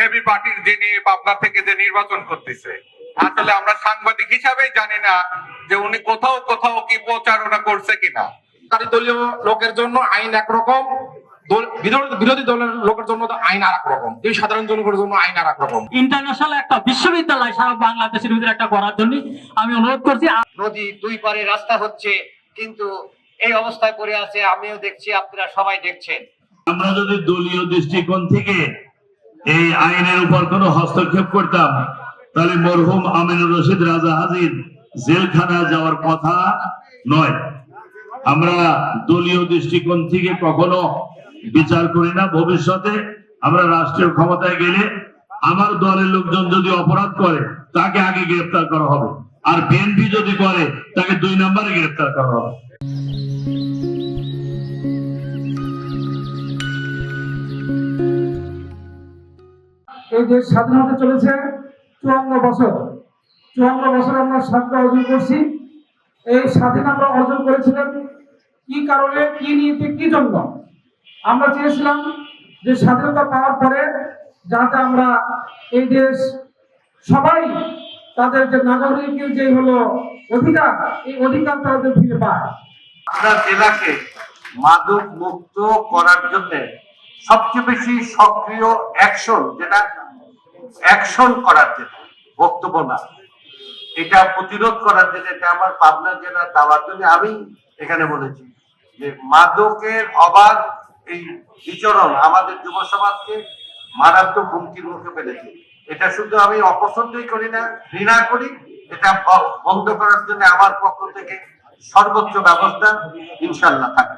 AB পার্টির যিনি পাবনা থেকে যে নির্বাচন করতেছে, আসলে আমরা সাংবাদিক হিসাবে জানি না যে উনি কোথাও কোথাও কি প্রচারণা করছে কিনা। দলীয় লোকের জন্য আইন একরকম, বিরোধী দলের লোকের জন্য আইন আর এক রকম, এই সাধারণ জনগণের জন্য আইন আর এক রকম। ইন্টারন্যাশনাল একটা বিশ্ববিদ্যালয় সারা বাংলাদেশের ভিতরে একটা করার জন্য আমি অনুরোধ করছি। নদী দুই পারে রাস্তা হচ্ছে, কিন্তু এই অবস্থায় পড়ে আছে, আমিও দেখছি, আপনারা সবাই দেখছেন। আমরা যদি দলীয় দৃষ্টিকোণ থেকে এই আইনের উপর কোনো হস্তক্ষেপ করতাম, তাহলে মরহুম আমিনুর রশিদ রাজা হাজির জেলখানা যাওয়ার কথা নয়। আমরা দলীয় দৃষ্টিকোণ থেকে কখনো বিচার করি না। ভবিষ্যতে আমরা রাষ্ট্রীয় ক্ষমতায় গেলে আমার দলের লোকজন যদি অপরাধ করে তাকে আগে গ্রেফতার করা হবে, আর বিএনপি যদি করে তাকে 2 নম্বরে গ্রেফতার করা হবে। এই দেশ স্বাধীন হতে চলেছে 54 বছর। 54 বছর আমরা স্বাধীনতা অর্জন করছি। এই স্বাধীন আমরা অর্জন করেছিলাম কি কারণে, কি নিয়ে, কি জন্য? আমরা চেয়েছিলাম যে স্বাধীনতা পাওয়ার পরে যাতে আমরা এই দেশ সবাই তাদের যে নাগরিকের যে হলো অধিকার, এই অধিকার তাদের ফিরে পায়। আমরা জেলাকে মাদক মুক্ত করার জন্য সবচেয়ে বেশি সক্রিয় অ্যাকশন, যেটা অ্যাকশন করার জন্য, বক্তব্য না, এটা প্রতিরোধ করার জন্য, এটা আমার পাবনা জেলার দাওয়ার জন্য আমি এখানে বলেছি যে মাদকের অবাধ এই বিচরণ আমাদের যুব সমাজকে মারাত্মক হুমকির মুখে ফেলেছে। এটা শুধু আমি অপছন্দই করি না, ঘৃণা করি। এটা বন্ধ করার জন্য আমার পক্ষ থেকে সর্বোচ্চ ব্যবস্থা ইনশাল্লাহ থাকবে।